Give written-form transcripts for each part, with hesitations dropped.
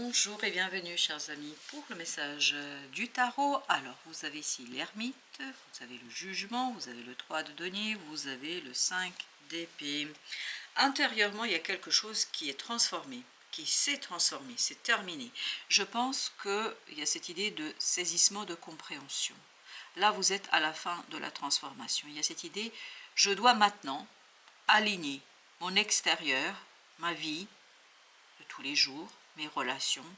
Bonjour et bienvenue chers amis pour le message du tarot. Alors vous avez ici l'ermite, vous avez le jugement, vous avez le 3 de denier, vous avez le 5 d'épée. Intérieurement il y a quelque chose qui est transformé, qui s'est transformé, c'est terminé. Je pense qu'il y a cette idée de saisissement, de compréhension. Là vous êtes à la fin de la transformation. Il y a cette idée, je dois maintenant aligner mon extérieur, ma vie de tous les jours, mes relations,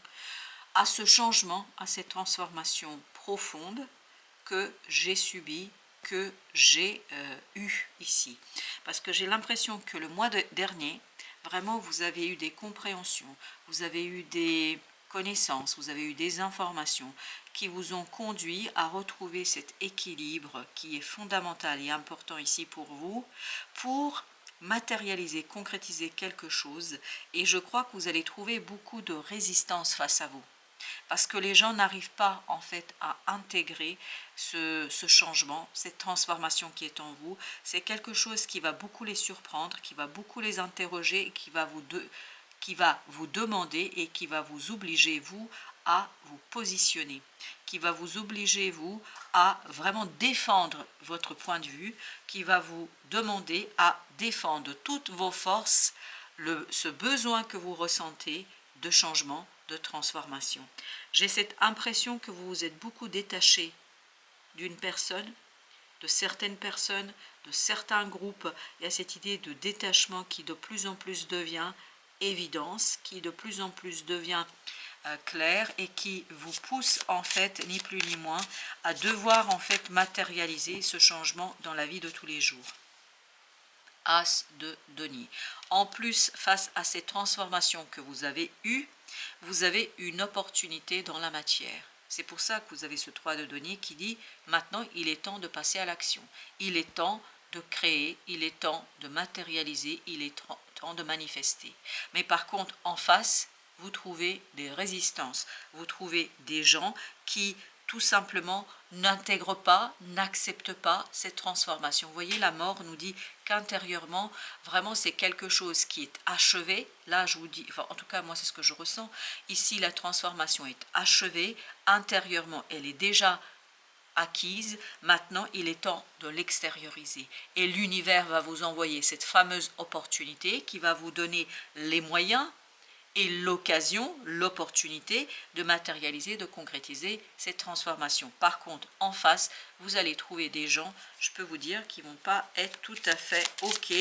à ce changement, à cette transformation profonde que j'ai subie, que j'ai eu ici. Parce que j'ai l'impression que le mois dernier, vraiment vous avez eu des compréhensions, vous avez eu des connaissances, vous avez eu des informations qui vous ont conduit à retrouver cet équilibre qui est fondamental et important ici pour vous, pour matérialiser, concrétiser quelque chose. Et je crois que vous allez trouver beaucoup de résistance face à vous. Parce que les gens n'arrivent pas en fait à intégrer ce changement, cette transformation qui est en vous. C'est quelque chose qui va beaucoup les surprendre, qui va beaucoup les interroger, qui va vous demander et qui va vous obliger, vous, à vous positionner, qui va vous obliger, vous, à vraiment défendre votre point de vue, qui va vous demander à défendre toutes vos forces, ce besoin que vous ressentez de changement, de transformation. J'ai cette impression que vous vous êtes beaucoup détaché d'une personne, de certaines personnes, de certains groupes. Il y a cette idée de détachement qui de plus en plus devient évidence, qui de plus en plus devient clair et qui vous pousse en fait, ni plus ni moins, à devoir en fait matérialiser ce changement dans la vie de tous les jours. As de denier. En plus, face à ces transformations que vous avez eues, vous avez une opportunité dans la matière. C'est pour ça que vous avez ce 3 de denier qui dit maintenant il est temps de passer à l'action. Il est temps de créer, il est temps de matérialiser, il est temps de manifester. Mais par contre, en face, vous trouvez des résistances, vous trouvez des gens qui tout simplement n'intègrent pas, n'acceptent pas cette transformation. Vous voyez, la mort nous dit qu'intérieurement, vraiment c'est quelque chose qui est achevé. Là, je vous dis, enfin, en tout cas, moi c'est ce que je ressens. Ici, la transformation est achevée. Intérieurement, elle est déjà acquise. Maintenant, il est temps de l'extérioriser. Et l'univers va vous envoyer cette fameuse opportunité qui va vous donner les moyens et l'occasion, l'opportunité de matérialiser, de concrétiser cette transformation. Par contre, en face, vous allez trouver des gens, je peux vous dire, qui ne vont pas être tout à fait OK,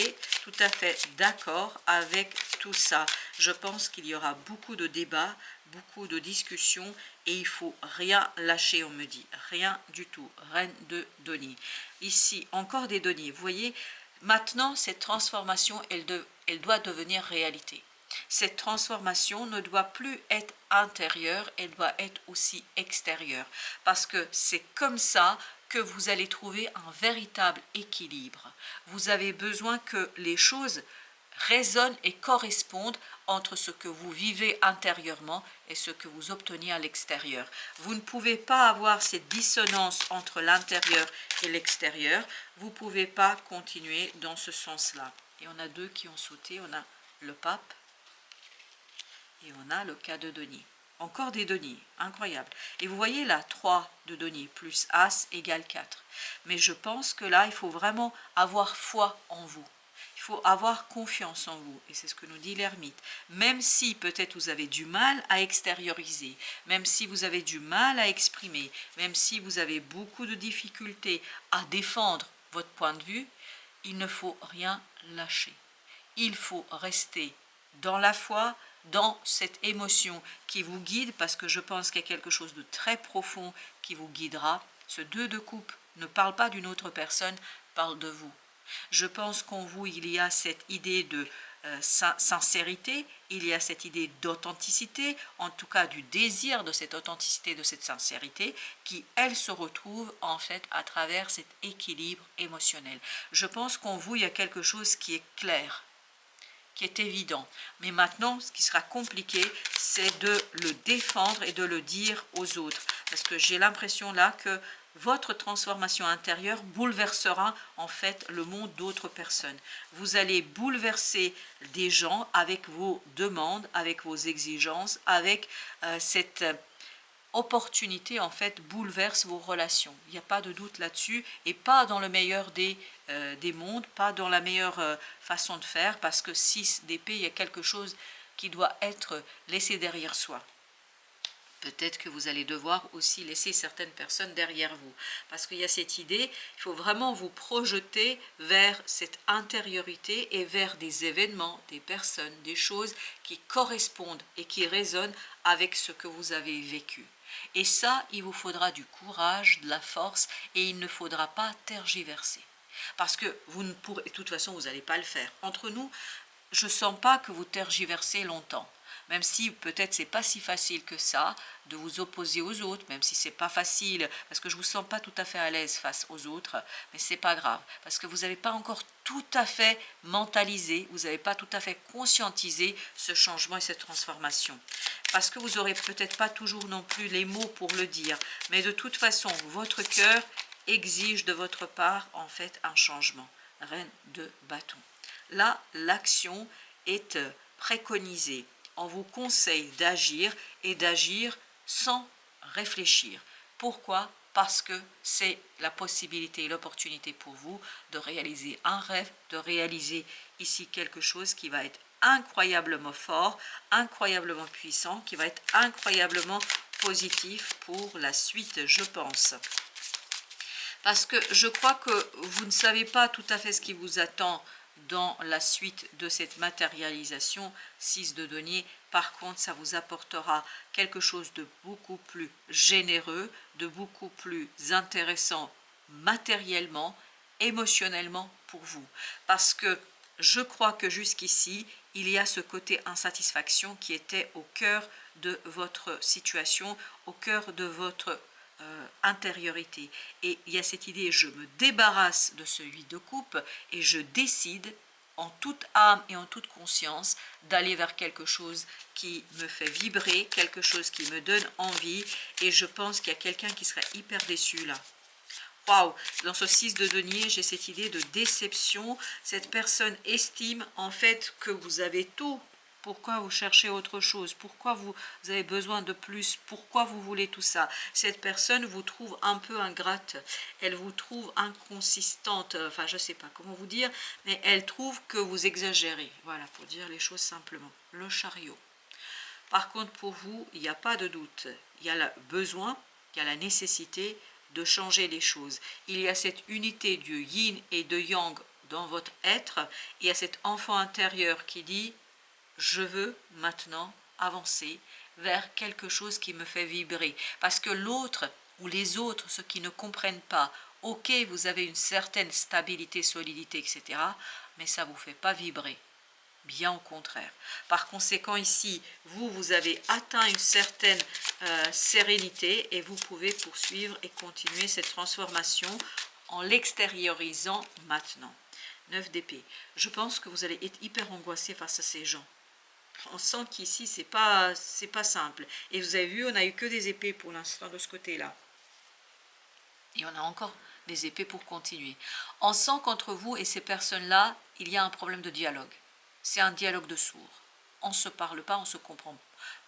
tout à fait d'accord avec tout ça. Je pense qu'il y aura beaucoup de débats, beaucoup de discussions et il ne faut rien lâcher, on me dit. Rien du tout. Reine de denier. Ici, encore des deniers. Vous voyez, maintenant, cette transformation, elle doit devenir réalité. Cette transformation ne doit plus être intérieure, elle doit être aussi extérieure. Parce que c'est comme ça que vous allez trouver un véritable équilibre. Vous avez besoin que les choses résonnent et correspondent entre ce que vous vivez intérieurement et ce que vous obtenez à l'extérieur. Vous ne pouvez pas avoir cette dissonance entre l'intérieur et l'extérieur. Vous ne pouvez pas continuer dans ce sens-là. Et on a deux qui ont sauté, on a le pape et on a le cas de denier. Encore des deniers, incroyable. Et vous voyez là, 3 de denier plus as égale 4. Mais je pense que là, il faut vraiment avoir foi en vous. Il faut avoir confiance en vous. Et c'est ce que nous dit l'ermite. Même si peut-être vous avez du mal à extérioriser, même si vous avez du mal à exprimer, même si vous avez beaucoup de difficultés à défendre votre point de vue, il ne faut rien lâcher. Il faut rester dans la foi, dans cette émotion qui vous guide, parce que je pense qu'il y a quelque chose de très profond qui vous guidera. Ce 2 de coupe ne parle pas d'une autre personne, parle de vous. Je pense qu'en vous, il y a cette idée de sincérité, il y a cette idée d'authenticité, en tout cas du désir de cette authenticité, de cette sincérité, qui, elle, se retrouve en fait à travers cet équilibre émotionnel. Je pense qu'en vous, il y a quelque chose qui est clair, qui est évident. Mais maintenant, ce qui sera compliqué, c'est de le défendre et de le dire aux autres. Parce que j'ai l'impression là que votre transformation intérieure bouleversera en fait le monde d'autres personnes. Vous allez bouleverser des gens avec vos demandes, avec vos exigences, avec cette opportunité en fait bouleverse vos relations. Il n'y a pas de doute là-dessus, et pas dans le meilleur des mondes, pas dans la meilleure façon de faire, parce que 6 d'épée, il y a quelque chose qui doit être laissé derrière soi. Peut-être que vous allez devoir aussi laisser certaines personnes derrière vous. Parce qu'il y a cette idée, il faut vraiment vous projeter vers cette intériorité et vers des événements, des personnes, des choses qui correspondent et qui résonnent avec ce que vous avez vécu. Et ça, il vous faudra du courage, de la force, et il ne faudra pas tergiverser. Parce que vous ne pourrez, de toute façon, vous n'allez pas le faire. Entre nous, je ne sens pas que vous tergiversez longtemps. Même si peut-être c'est pas si facile que ça de vous opposer aux autres, même si c'est pas facile, parce que je vous sens pas tout à fait à l'aise face aux autres, mais c'est pas grave, parce que vous n'avez pas encore tout à fait mentalisé, vous n'avez pas tout à fait conscientisé ce changement et cette transformation. Parce que vous n'aurez peut-être pas toujours non plus les mots pour le dire, mais de toute façon, votre cœur exige de votre part en fait un changement. Reine de bâton. Là, l'action est préconisée. On vous conseille d'agir et d'agir sans réfléchir. Pourquoi? Parce que c'est la possibilité et l'opportunité pour vous de réaliser un rêve, de réaliser ici quelque chose qui va être incroyablement fort, incroyablement puissant, qui va être incroyablement positif pour la suite, je pense. Parce que je crois que vous ne savez pas tout à fait ce qui vous attend dans la suite de cette matérialisation 6 de denier. Par contre, ça vous apportera quelque chose de beaucoup plus généreux, de beaucoup plus intéressant matériellement, émotionnellement pour vous. Parce que je crois que jusqu'ici, il y a ce côté insatisfaction qui était au cœur de votre situation, au cœur de votre intériorité. Et il y a cette idée, je me débarrasse de ce 8 de coupe et je décide en toute âme et en toute conscience d'aller vers quelque chose qui me fait vibrer, quelque chose qui me donne envie, et je pense qu'il y a quelqu'un qui serait hyper déçu là. Waouh, dans ce 6 de denier, j'ai cette idée de déception. Cette personne estime en fait que vous avez tout. Pourquoi vous cherchez autre chose? Pourquoi vous avez besoin de plus? Pourquoi vous voulez tout ça? Cette personne vous trouve un peu ingrate. Elle vous trouve inconsistante. Enfin, je ne sais pas comment vous dire, mais elle trouve que vous exagérez. Voilà, pour dire les choses simplement. Le chariot. Par contre, pour vous, il n'y a pas de doute. Il y a le besoin, il y a la nécessité de changer les choses. Il y a cette unité du yin et de yang dans votre être. Il y a cet enfant intérieur qui dit « Je veux maintenant avancer vers quelque chose qui me fait vibrer. » Parce que l'autre ou les autres, ceux qui ne comprennent pas, ok, vous avez une certaine stabilité, solidité, etc., mais ça ne vous fait pas vibrer. Bien au contraire. Par conséquent, ici, vous avez atteint une certaine sérénité et vous pouvez poursuivre et continuer cette transformation en l'extériorisant maintenant. 9 d'épée. Je pense que vous allez être hyper angoissé face à ces gens. On sent qu'ici, c'est pas simple. Et vous avez vu, on n'a eu que des épées pour l'instant de ce côté-là. Et on a encore des épées pour continuer. On sent qu'entre vous et ces personnes-là, il y a un problème de dialogue. C'est un dialogue de sourds. On ne se parle pas, on ne se comprend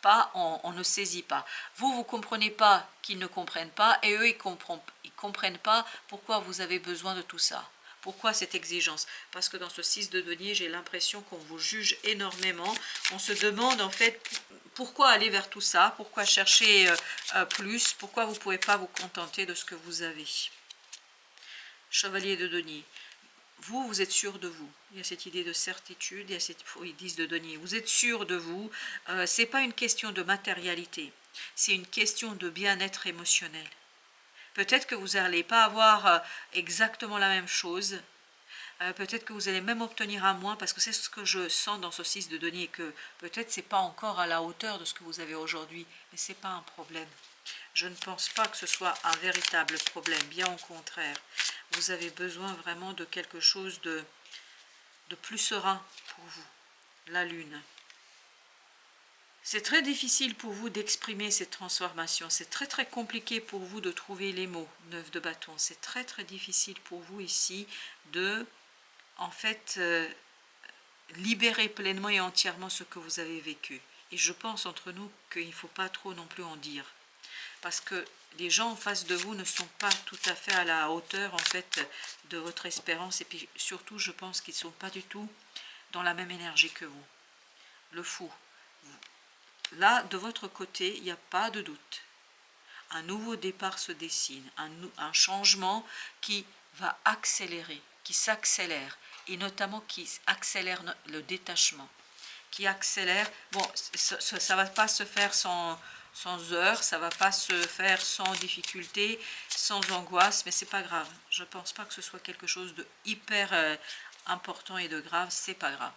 pas, on ne saisit pas. Vous ne comprenez pas qu'ils ne comprennent pas, et eux, ils ne comprennent pas pourquoi vous avez besoin de tout ça. Pourquoi cette exigence? Parce que dans ce 6 de denier, j'ai l'impression qu'on vous juge énormément. On se demande en fait pourquoi aller vers tout ça, pourquoi chercher plus, pourquoi vous ne pouvez pas vous contenter de ce que vous avez. Chevalier de denier. Vous êtes sûr de vous. Il y a cette idée de certitude, il y a cette 10 de denier. Vous êtes sûr de vous. Ce n'est pas une question de matérialité. C'est une question de bien-être émotionnel. Peut-être que vous n'allez pas avoir exactement la même chose. Peut-être que vous allez même obtenir un moins, parce que c'est ce que je sens dans ce 6 de denier, que peut-être ce n'est pas encore à la hauteur de ce que vous avez aujourd'hui, mais ce n'est pas un problème. Je ne pense pas que ce soit un véritable problème, bien au contraire. Vous avez besoin vraiment de quelque chose de plus serein pour vous. La lune. C'est très difficile pour vous d'exprimer cette transformation. C'est très très compliqué pour vous de trouver les mots. 9 de bâton. C'est très très difficile pour vous ici de, en fait, libérer pleinement et entièrement ce que vous avez vécu. Et je pense entre nous qu'il ne faut pas trop non plus en dire. Parce que les gens en face de vous ne sont pas tout à fait à la hauteur, en fait, de votre espérance. Et puis surtout, je pense qu'ils ne sont pas du tout dans la même énergie que vous. Le fou. Là, de votre côté, il n'y a pas de doute. Un nouveau départ se dessine, un changement qui va accélérer, qui s'accélère, et notamment qui accélère le détachement, qui accélère, bon, ça ne va pas se faire sans heurts, ça ne va pas se faire sans difficulté, sans angoisse, mais c'est pas grave. Je ne pense pas que ce soit quelque chose de hyper important et de grave, c'est pas grave.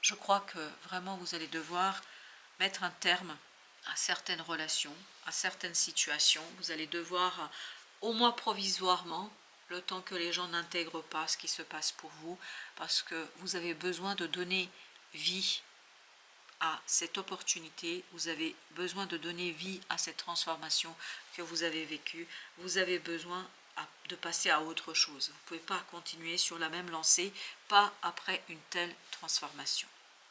Je crois que vraiment vous allez devoir mettre un terme à certaines relations, à certaines situations. Vous allez devoir, au moins provisoirement, le temps que les gens n'intègrent pas ce qui se passe pour vous, parce que vous avez besoin de donner vie à cette opportunité, vous avez besoin de donner vie à cette transformation que vous avez vécue, vous avez besoin de passer à autre chose. Vous ne pouvez pas continuer sur la même lancée, pas après une telle transformation.